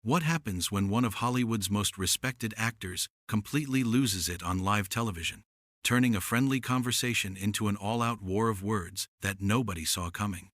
What happens when one of Hollywood's most respected actors completely loses it on live television, turning a friendly conversation into an all-out war of words that nobody saw coming?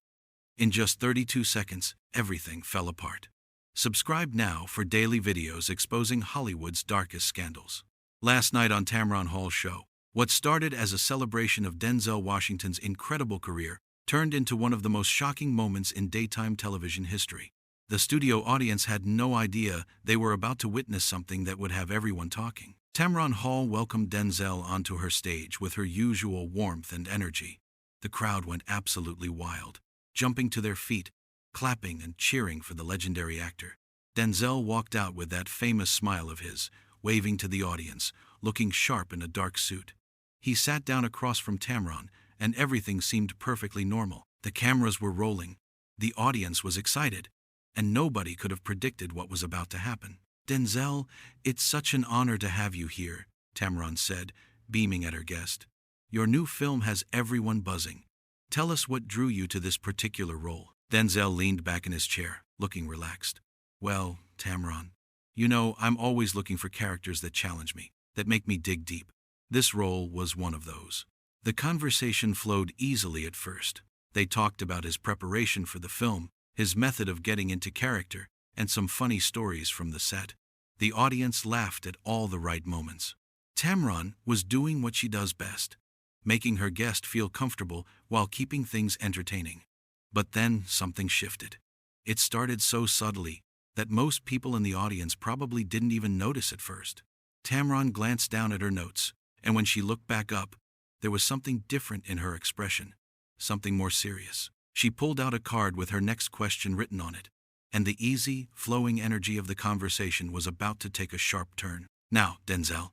In just 32 seconds, everything fell apart. Subscribe now for daily videos exposing Hollywood's darkest scandals. Last night on Tamron Hall's show, what started as a celebration of Denzel Washington's incredible career turned into one of the most shocking moments in daytime television history. The studio audience had no idea they were about to witness something that would have everyone talking. Tamron Hall welcomed Denzel onto her stage with her usual warmth and energy. The crowd went absolutely wild, jumping to their feet, clapping and cheering for the legendary actor. Denzel walked out with that famous smile of his, waving to the audience, looking sharp in a dark suit. He sat down across from Tamron, and everything seemed perfectly normal. The cameras were rolling, the audience was excited, and nobody could have predicted what was about to happen. "Denzel, it's such an honor to have you here," Tamron said, beaming at her guest. "Your new film has everyone buzzing. Tell us what drew you to this particular role." Denzel leaned back in his chair, looking relaxed. "Well, Tamron, I'm always looking for characters that challenge me, that make me dig deep. This role was one of those." The conversation flowed easily at first. They talked about his preparation for the film, his method of getting into character, and some funny stories from the set. The audience laughed at all the right moments. Tamron was doing what she does best, making her guest feel comfortable while keeping things entertaining. But then something shifted. It started so subtly that most people in the audience probably didn't even notice at first. Tamron glanced down at her notes, and when she looked back up, there was something different in her expression, something more serious. She pulled out a card with her next question written on it, and the easy, flowing energy of the conversation was about to take a sharp turn. "Now, Denzel,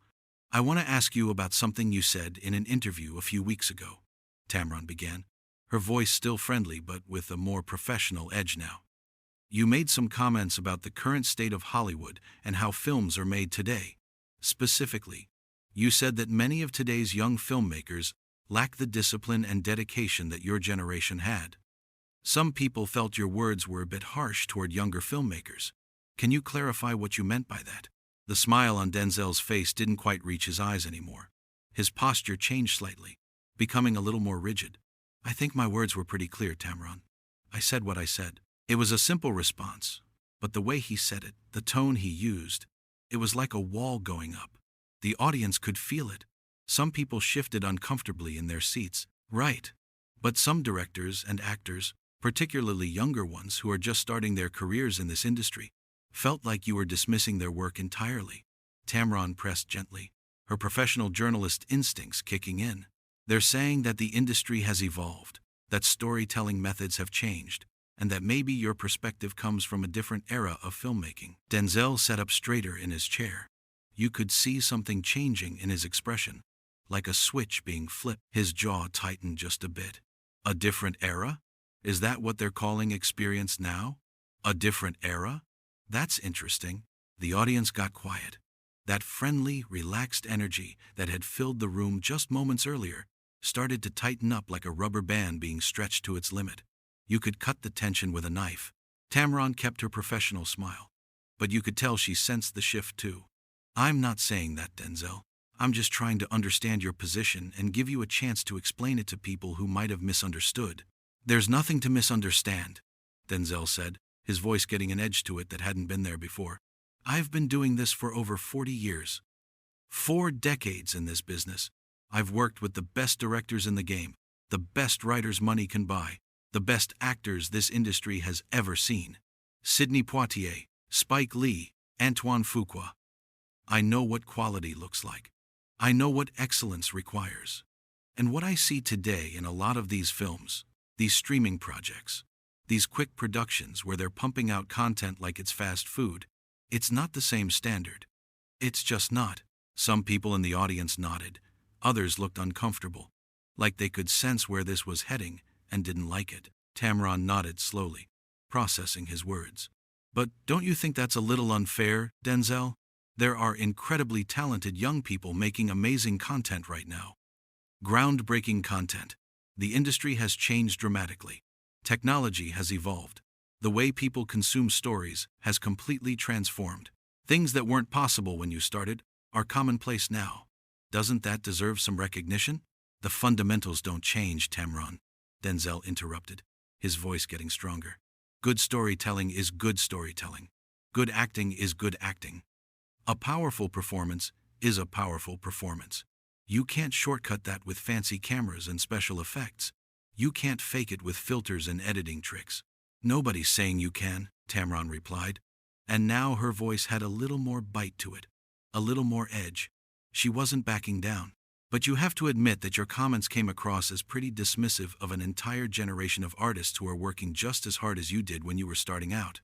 I want to ask you about something you said in an interview a few weeks ago," Tamron began, her voice still friendly but with a more professional edge now. "You made some comments about the current state of Hollywood and how films are made today. Specifically, you said that many of today's young filmmakers lack the discipline and dedication that your generation had. Some people felt your words were a bit harsh toward younger filmmakers. Can you clarify what you meant by that?" The smile on Denzel's face didn't quite reach his eyes anymore. His posture changed slightly, becoming a little more rigid. "I think my words were pretty clear, Tamron. I said what I said." It was a simple response, but the way he said it, the tone he used, it was like a wall going up. The audience could feel it. Some people shifted uncomfortably in their seats. "Right. But some directors and actors, particularly younger ones who are just starting their careers in this industry, felt like you were dismissing their work entirely." Tamron pressed gently, her professional journalist instincts kicking in. "They're saying that the industry has evolved, that storytelling methods have changed, and that maybe your perspective comes from a different era of filmmaking." Denzel sat up straighter in his chair. You could see something changing in his expression, like a switch being flipped. His jaw tightened just a bit. "A different era? Is that what they're calling experience now? A different era? That's interesting." The audience got quiet. That friendly, relaxed energy that had filled the room just moments earlier started to tighten up like a rubber band being stretched to its limit. You could cut the tension with a knife. Tamron kept her professional smile, but you could tell she sensed the shift too. "I'm not saying that, Denzel. I'm just trying to understand your position and give you a chance to explain it to people who might have misunderstood." "There's nothing to misunderstand," Denzel said, his voice getting an edge to it that hadn't been there before. "I've been doing this for over 40 years. 4 decades in this business. I've worked with the best directors in the game, the best writers money can buy, the best actors this industry has ever seen. Sidney Poitier, Spike Lee, Antoine Fuqua. I know what quality looks like. I know what excellence requires. And what I see today in a lot of these films, these streaming projects, these quick productions where they're pumping out content like it's fast food, it's not the same standard. It's just not." Some people in the audience nodded. Others looked uncomfortable, like they could sense where this was heading and didn't like it. Tamron nodded slowly, processing his words. "But don't you think that's a little unfair, Denzel? There are incredibly talented young people making amazing content right now. Groundbreaking content. The industry has changed dramatically. Technology has evolved. The way people consume stories has completely transformed. Things that weren't possible when you started are commonplace now. Doesn't that deserve some recognition? The fundamentals don't change, Tamron, Denzel interrupted, his voice getting stronger. Good storytelling is good storytelling. Good acting is good acting. A powerful performance is a powerful performance. You can't shortcut that with fancy cameras and special effects. You can't fake it with filters and editing tricks. Nobody's saying you can, Tamron replied, and now her voice had a little more bite to it, a little more edge. She wasn't backing down. But you have to admit that your comments came across as pretty dismissive of an entire generation of artists who are working just as hard as you did when you were starting out.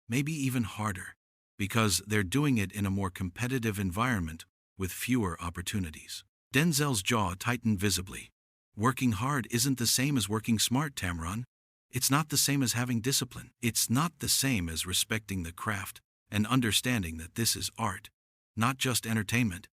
Maybe even harder, because they're doing it in a more competitive environment with fewer opportunities. Denzel's jaw tightened visibly. Working hard isn't the same as working smart, Tamron. It's not the same as having discipline. It's not the same as respecting the craft and understanding that this is art, not just entertainment.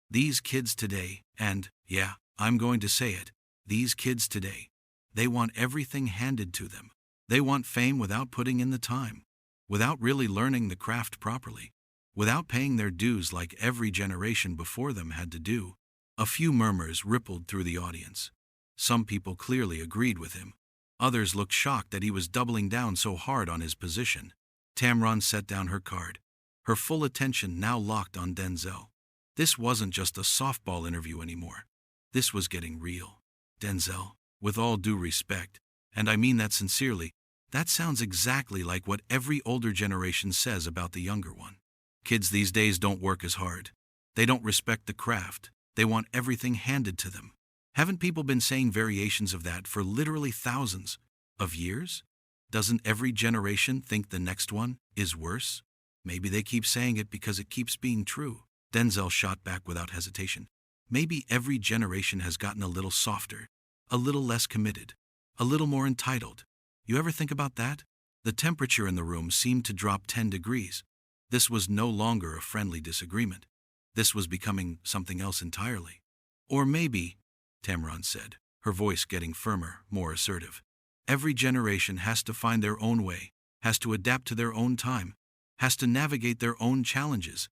These kids today, and, yeah, I'm going to say it, these kids today, they want everything handed to them. They want fame without putting in the time, without really learning the craft properly, without paying their dues like every generation before them had to do. A few murmurs rippled through the audience. Some people clearly agreed with him. Others looked shocked that he was doubling down so hard on his position. Tamron set down her card, her full attention now locked on Denzel. This wasn't just a softball interview anymore. This was getting real. Denzel, with all due respect, and I mean that sincerely, that sounds exactly like what every older generation says about the younger one. Kids these days don't work as hard. They don't respect the craft. They want everything handed to them. Haven't people been saying variations of that for literally thousands of years? Doesn't every generation think the next one is worse? Maybe they keep saying it because it keeps being true. Denzel shot back without hesitation. Maybe every generation has gotten a little softer, a little less committed, a little more entitled. You ever think about that? The temperature in the room seemed to drop 10 degrees. This was no longer a friendly disagreement. This was becoming something else entirely. Or maybe, Tamron said, her voice getting firmer, more assertive, every generation has to find their own way, has to adapt to their own time, has to navigate their own challenges.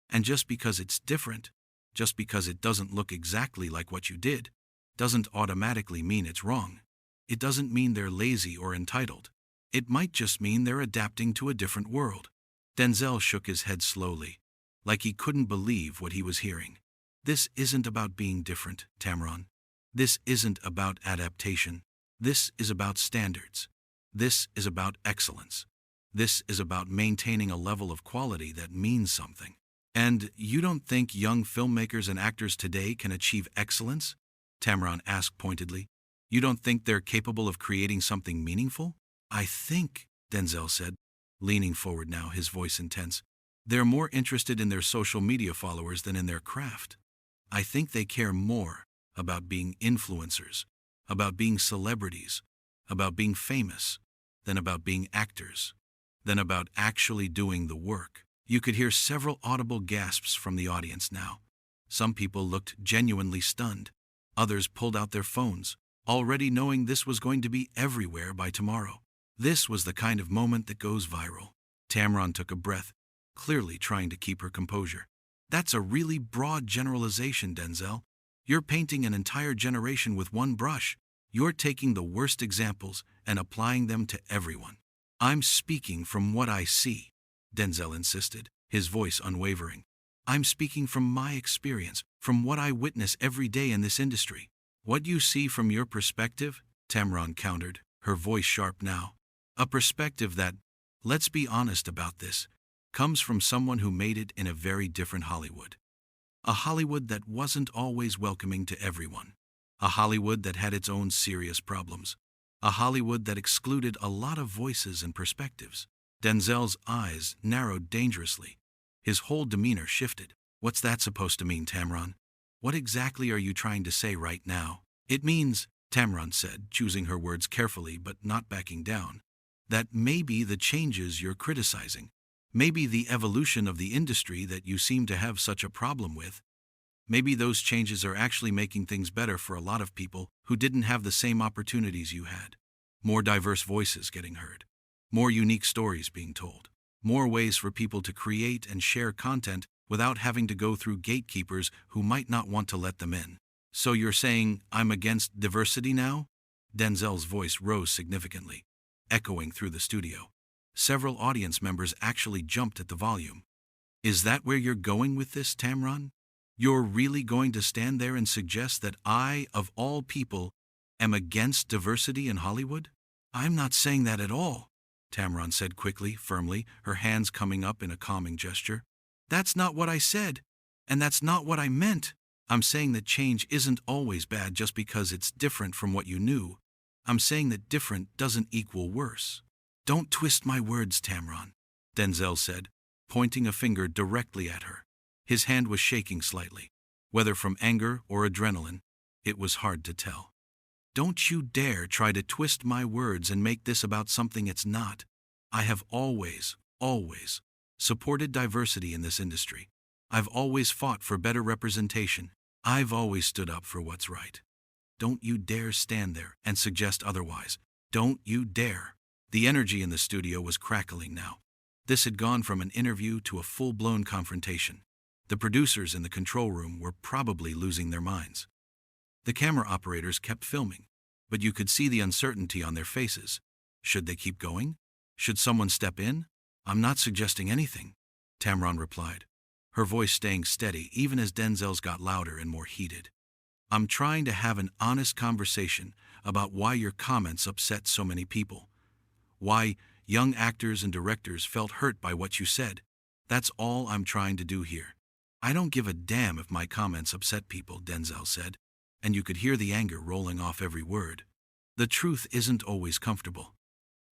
And just because it's different, just because it doesn't look exactly like what you did, doesn't automatically mean it's wrong. It doesn't mean they're lazy or entitled. It might just mean they're adapting to a different world. Denzel shook his head slowly, like he couldn't believe what he was hearing. This isn't about being different, Tamron. This isn't about adaptation. This is about standards. This is about excellence. This is about maintaining a level of quality that means something. And you don't think young filmmakers and actors today can achieve excellence? Tamron asked pointedly. You don't think they're capable of creating something meaningful? I think, Denzel said, leaning forward now, his voice intense, they're more interested in their social media followers than in their craft. I think they care more about being influencers, about being celebrities, about being famous, than about being actors, than about actually doing the work. You could hear several audible gasps from the audience now. Some people looked genuinely stunned. Others pulled out their phones, already knowing this was going to be everywhere by tomorrow. This was the kind of moment that goes viral. Tamron took a breath, clearly trying to keep her composure. That's a really broad generalization, Denzel. You're painting an entire generation with one brush. You're taking the worst examples and applying them to everyone. I'm speaking from what I see, Denzel insisted, his voice unwavering. I'm speaking from my experience, from what I witness every day in this industry. What you see from your perspective, Tamron countered, her voice sharp now. A perspective that, let's be honest about this, comes from someone who made it in a very different Hollywood. A Hollywood that wasn't always welcoming to everyone. A Hollywood that had its own serious problems. A Hollywood that excluded a lot of voices and perspectives. Denzel's eyes narrowed dangerously. His whole demeanor shifted. What's that supposed to mean, Tamron? What exactly are you trying to say right now? It means, Tamron said, choosing her words carefully but not backing down, that maybe the changes you're criticizing, maybe the evolution of the industry that you seem to have such a problem with, maybe those changes are actually making things better for a lot of people who didn't have the same opportunities you had. More diverse voices getting heard. more unique stories being told, more ways for people to create and share content without having to go through gatekeepers who might not want to let them in. So you're saying I'm against diversity now? Denzel's voice rose significantly, echoing through the studio. Several audience members actually jumped at the volume. Is that where you're going with this, Tamron? You're really going to stand there and suggest that I, of all people, am against diversity in Hollywood? I'm not saying that at all, Tamron said quickly, firmly, her hands coming up in a calming gesture. That's not what I said, and that's not what I meant. I'm saying that change isn't always bad just because it's different from what you knew. I'm saying that different doesn't equal worse. Don't twist my words, Tamron, Denzel said, pointing a finger directly at her. His hand was shaking slightly. Whether from anger or adrenaline, it was hard to tell. Don't you dare try to twist my words and make this about something it's not. I have always supported diversity in this industry. I've always fought for better representation. I've always stood up for what's right. Don't you dare stand there and suggest otherwise. Don't you dare. The energy in the studio was crackling now. This had gone from an interview to a full-blown confrontation. The producers in the control room were probably losing their minds. The camera operators kept filming, but you could see the uncertainty on their faces. Should they keep going? Should someone step in? I'm not suggesting anything, Tamron replied, her voice staying steady even as Denzel's got louder and more heated. I'm trying to have an honest conversation about why your comments upset so many people. Why young actors and directors felt hurt by what you said. That's all I'm trying to do here. I don't give a damn if my comments upset people, Denzel said, and you could hear the anger rolling off every word. The truth isn't always comfortable.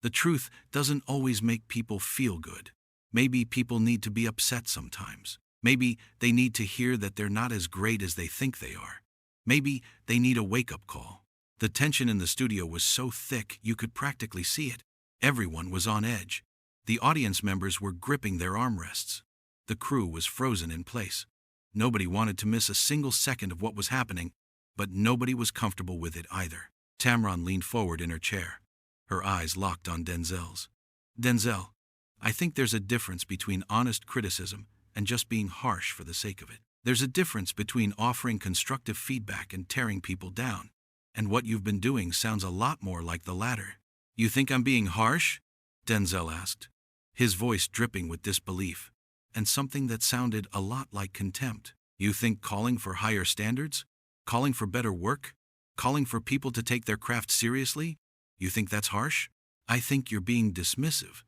The truth doesn't always make people feel good. Maybe people need to be upset sometimes. Maybe they need to hear that they're not as great as they think they are. Maybe they need a wake-up call. The tension in the studio was so thick you could practically see it. Everyone was on edge. The audience members were gripping their armrests. The crew was frozen in place. Nobody wanted to miss a single second of what was happening, but nobody was comfortable with it either. Tamron leaned forward in her chair, her eyes locked on Denzel's. Denzel, I think there's a difference between honest criticism and just being harsh for the sake of it. There's a difference between offering constructive feedback and tearing people down, and what you've been doing sounds a lot more like the latter. You think I'm being harsh? Denzel asked, his voice dripping with disbelief, and something that sounded a lot like contempt. You think calling for higher standards? Calling for better work? Calling for people to take their craft seriously? You think that's harsh? I think you're being dismissive,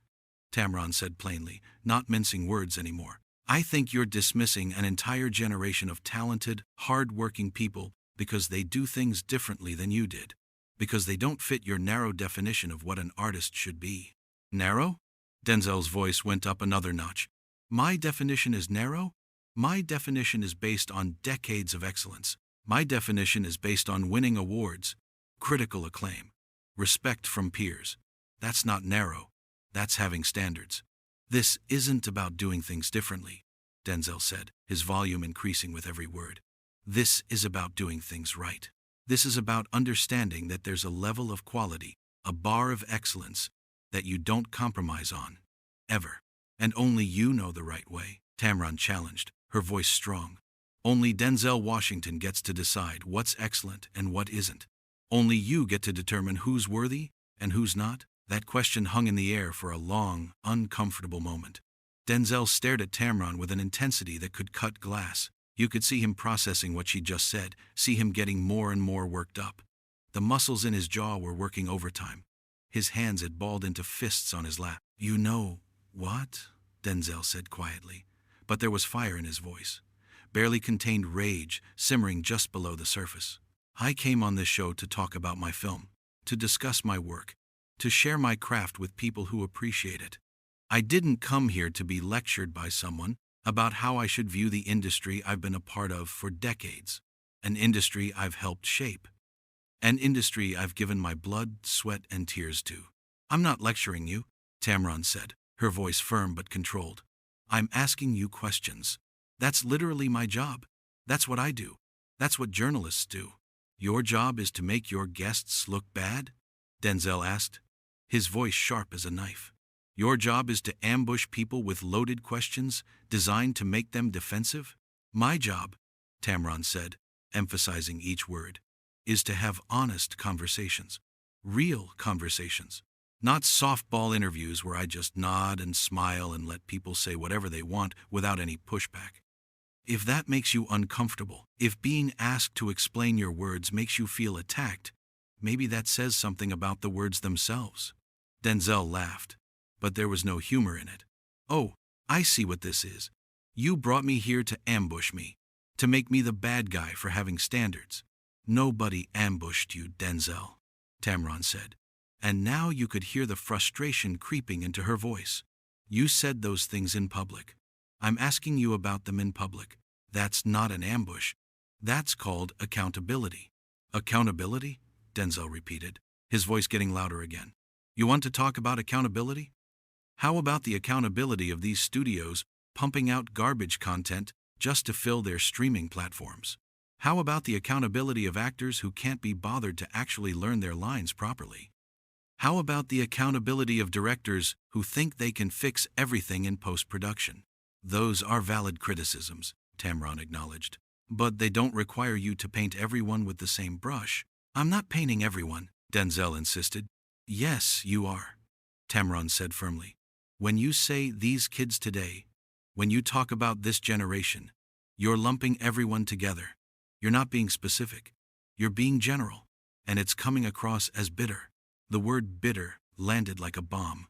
Tamron said plainly, not mincing words anymore. I think you're dismissing an entire generation of talented, hard-working people because they do things differently than you did, because they don't fit your narrow definition of what an artist should be. Narrow? Denzel's voice went up another notch. My definition is narrow? My definition is based on decades of excellence. My definition is based on winning awards, critical acclaim, respect from peers. That's not narrow. That's having standards. This isn't about doing things differently, Denzel said, his volume increasing with every word. This is about doing things right. This is about understanding that there's a level of quality, a bar of excellence, that you don't compromise on, ever. And only you know the right way, Tamron challenged, her voice strong. Only Denzel Washington gets to decide what's excellent and what isn't. Only you get to determine who's worthy and who's not. That question hung in the air for a long, uncomfortable moment. Denzel stared at Tamron with an intensity that could cut glass. You could see him processing what she just said, see him getting more and more worked up. The muscles in his jaw were working overtime. His hands had balled into fists on his lap. You know what? Denzel said quietly, but there was fire in his voice. Barely contained rage simmering just below the surface. I came on this show to talk about my film, to discuss my work, to share my craft with people who appreciate it. I didn't come here to be lectured by someone about how I should view the industry I've been a part of for decades, an industry I've helped shape, an industry I've given my blood, sweat, and tears to. I'm not lecturing you, Tamron said, her voice firm but controlled. I'm asking you questions. That's literally my job. That's what I do. That's what journalists do. Your job is to make your guests look bad? Denzel asked, his voice sharp as a knife. Your job is to ambush people with loaded questions designed to make them defensive? My job, Tamron said, emphasizing each word, is to have honest conversations. Real conversations. Not softball interviews where I just nod and smile and let people say whatever they want without any pushback. If that makes you uncomfortable, if being asked to explain your words makes you feel attacked, maybe that says something about the words themselves. Denzel laughed, but there was no humor in it. Oh, I see what this is. You brought me here to ambush me, to make me the bad guy for having standards. Nobody ambushed you, Denzel, Tamron said. And now you could hear the frustration creeping into her voice. You said those things in public. I'm asking you about them in public. That's not an ambush. That's called accountability. Accountability? Denzel repeated, his voice getting louder again. You want to talk about accountability? How about the accountability of these studios pumping out garbage content just to fill their streaming platforms? How about the accountability of actors who can't be bothered to actually learn their lines properly? How about the accountability of directors who think they can fix everything in post-production? Those are valid criticisms, Tamron acknowledged. But they don't require you to paint everyone with the same brush. I'm not painting everyone, Denzel insisted. Yes, you are, Tamron said firmly. When you say these kids today, when you talk about this generation, you're lumping everyone together. You're not being specific. You're being general. And it's coming across as bitter. The word bitter landed like a bomb.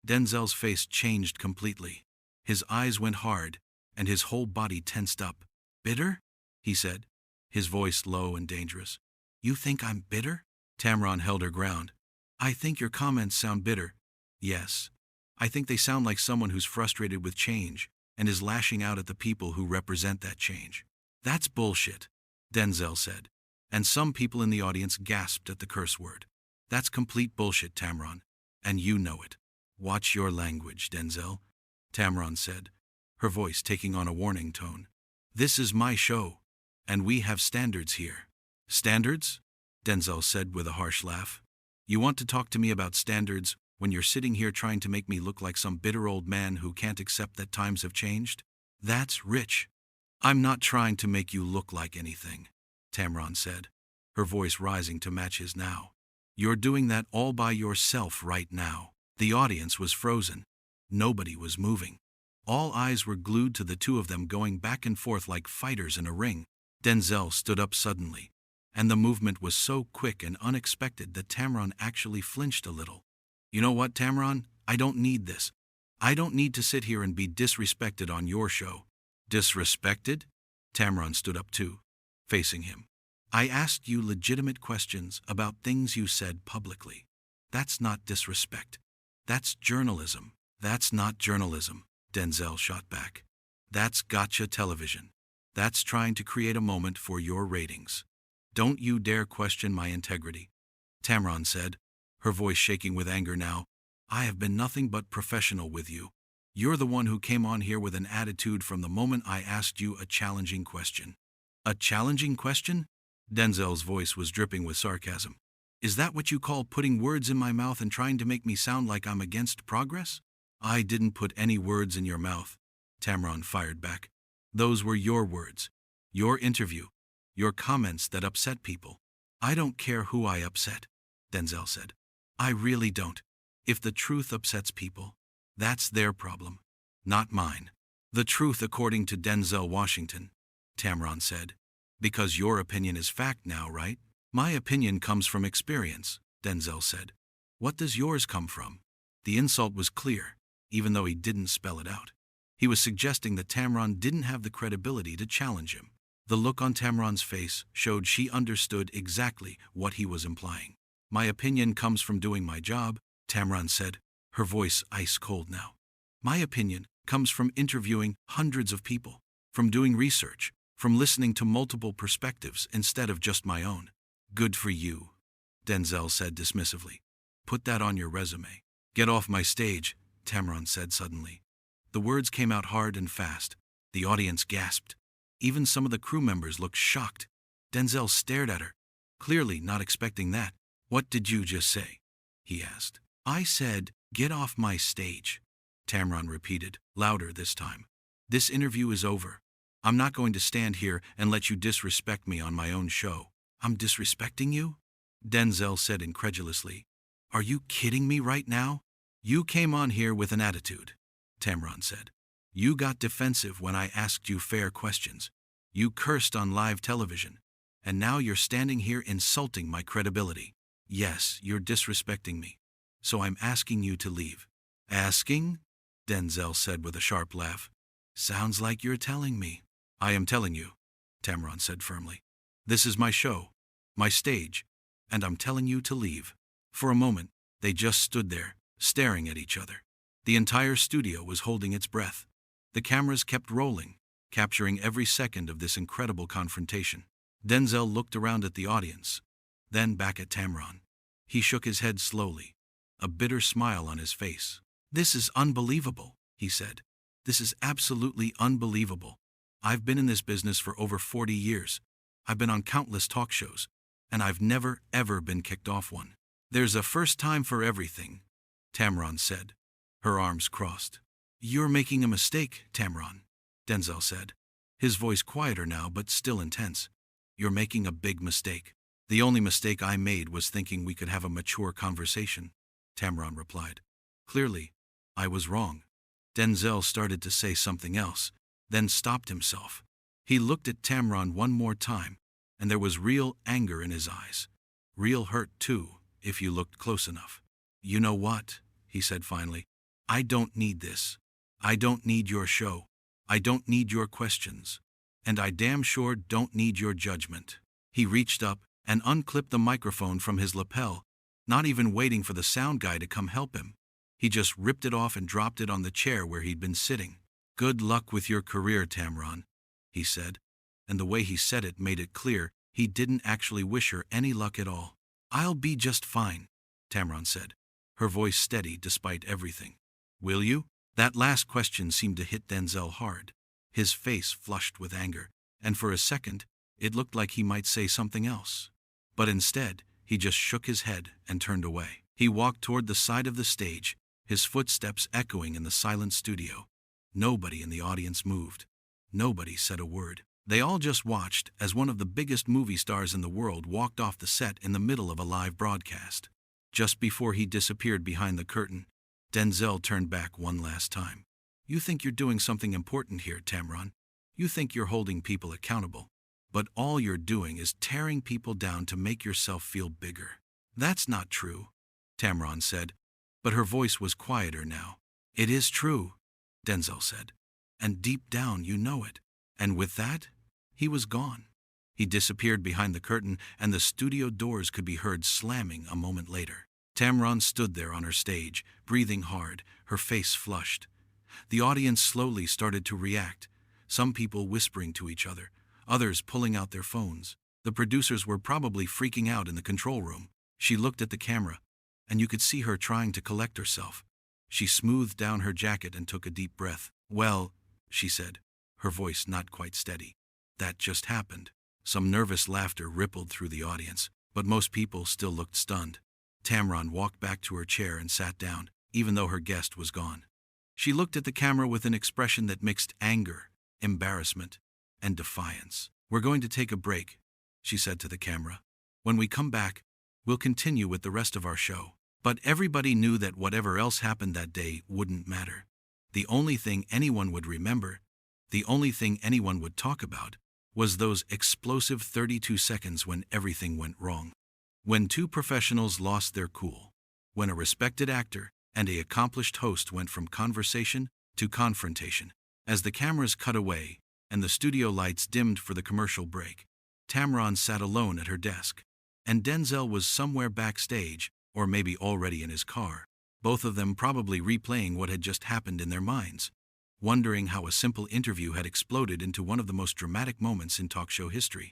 Denzel's face changed completely. His eyes went hard, and his whole body tensed up. Bitter? He said, his voice low and dangerous. You think I'm bitter? Tamron held her ground. I think your comments sound bitter. Yes. I think they sound like someone who's frustrated with change and is lashing out at the people who represent that change. That's bullshit, Denzel said, and some people in the audience gasped at the curse word. That's complete bullshit, Tamron, and you know it. Watch your language, Denzel, Tamron said, her voice taking on a warning tone. This is my show, and we have standards here. Standards? Denzel said with a harsh laugh. You want to talk to me about standards when you're sitting here trying to make me look like some bitter old man who can't accept that times have changed? That's rich. I'm not trying to make you look like anything, Tamron said, her voice rising to match his now. You're doing that all by yourself right now. The audience was frozen. Nobody was moving. All eyes were glued to the two of them going back and forth like fighters in a ring. Denzel stood up suddenly, and the movement was so quick and unexpected that Tamron actually flinched a little. You know what, Tamron? I don't need this. I don't need to sit here and be disrespected on your show. Disrespected? Tamron stood up too, facing him. I asked you legitimate questions about things you said publicly. That's not disrespect. That's journalism. That's not journalism, Denzel shot back. That's gotcha television. That's trying to create a moment for your ratings. Don't you dare question my integrity, Tamron said, her voice shaking with anger now. I have been nothing but professional with you. You're the one who came on here with an attitude from the moment I asked you a challenging question. A challenging question? Denzel's voice was dripping with sarcasm. Is that what you call putting words in my mouth and trying to make me sound like I'm against progress? I didn't put any words in your mouth, Tamron fired back. Those were your words, your interview, your comments that upset people. I don't care who I upset, Denzel said. I really don't. If the truth upsets people, that's their problem, not mine. The truth according to Denzel Washington, Tamron said. Because your opinion is fact now, right? My opinion comes from experience, Denzel said. What does yours come from? The insult was clear, even though he didn't spell it out. He was suggesting that Tamron didn't have the credibility to challenge him. The look on Tamron's face showed she understood exactly what he was implying. My opinion comes from doing my job, Tamron said, her voice ice cold now. My opinion comes from interviewing hundreds of people, from doing research, from listening to multiple perspectives instead of just my own. Good for you, Denzel said dismissively. Put that on your resume. Get off my stage, Tamron said suddenly. The words came out hard and fast. The audience gasped. Even some of the crew members looked shocked. Denzel stared at her, clearly not expecting that. What did you just say? He asked. I said, Get off my stage, Tamron repeated, louder this time. This interview is over. I'm not going to stand here and let you disrespect me on my own show. I'm disrespecting you? Denzel said incredulously. Are you kidding me right now? You came on here with an attitude, Tamron said. You got defensive when I asked you fair questions. You cursed on live television. And now you're standing here insulting my credibility. Yes, you're disrespecting me. So I'm asking you to leave. Asking? Denzel said with a sharp laugh. Sounds like you're telling me. I am telling you, Tamron said firmly. This is my show, my stage, and I'm telling you to leave. For a moment, they just stood there, staring at each other. The entire studio was holding its breath. The cameras kept rolling, capturing every second of this incredible confrontation. Denzel looked around at the audience, then back at Tamron. He shook his head slowly, a bitter smile on his face. This is unbelievable, he said. This is absolutely unbelievable. I've been in this business for over 40 years. I've been on countless talk shows, and I've never, ever been kicked off one. There's a first time for everything, Tamron said, her arms crossed. You're making a mistake, Tamron, Denzel said, his voice quieter now but still intense. You're making a big mistake. The only mistake I made was thinking we could have a mature conversation, Tamron replied. Clearly, I was wrong. Denzel started to say something else, then stopped himself. He looked at Tamron one more time, and there was real anger in his eyes. Real hurt, too, if you looked close enough. You know what? He said finally. I don't need this. I don't need your show. I don't need your questions. And I damn sure don't need your judgment. He reached up and unclipped the microphone from his lapel, not even waiting for the sound guy to come help him. He just ripped it off and dropped it on the chair where he'd been sitting. Good luck with your career, Tamron, he said, and the way he said it made it clear he didn't actually wish her any luck at all. I'll be just fine, Tamron said, her voice steady despite everything. Will you? That last question seemed to hit Denzel hard. His face flushed with anger, and for a second, it looked like he might say something else. But instead, he just shook his head and turned away. He walked toward the side of the stage, his footsteps echoing in the silent studio. Nobody in the audience moved. Nobody said a word. They all just watched as one of the biggest movie stars in the world walked off the set in the middle of a live broadcast. Just before he disappeared behind the curtain, Denzel turned back one last time. You think you're doing something important here, Tamron. You think you're holding people accountable. But all you're doing is tearing people down to make yourself feel bigger. That's not true, Tamron said, but her voice was quieter now. It is true, Denzel said, and deep down you know it. And with that, he was gone. He disappeared behind the curtain, and the studio doors could be heard slamming a moment later. Tamron stood there on her stage, breathing hard, her face flushed. The audience slowly started to react, some people whispering to each other, others pulling out their phones. The producers were probably freaking out in the control room. She looked at the camera, and you could see her trying to collect herself. She smoothed down her jacket and took a deep breath. Well, she said, her voice not quite steady. That just happened. Some nervous laughter rippled through the audience, but most people still looked stunned. Tamron walked back to her chair and sat down, even though her guest was gone. She looked at the camera with an expression that mixed anger, embarrassment, and defiance. We're going to take a break, she said to the camera. When we come back, we'll continue with the rest of our show. But everybody knew that whatever else happened that day wouldn't matter. The only thing anyone would remember, the only thing anyone would talk about, was those explosive 32 seconds when everything went wrong. When two professionals lost their cool. When a respected actor and an accomplished host went from conversation to confrontation. As the cameras cut away and the studio lights dimmed for the commercial break, Tamron sat alone at her desk, and Denzel was somewhere backstage, or maybe already in his car, both of them probably replaying what had just happened in their minds, wondering how a simple interview had exploded into one of the most dramatic moments in talk show history.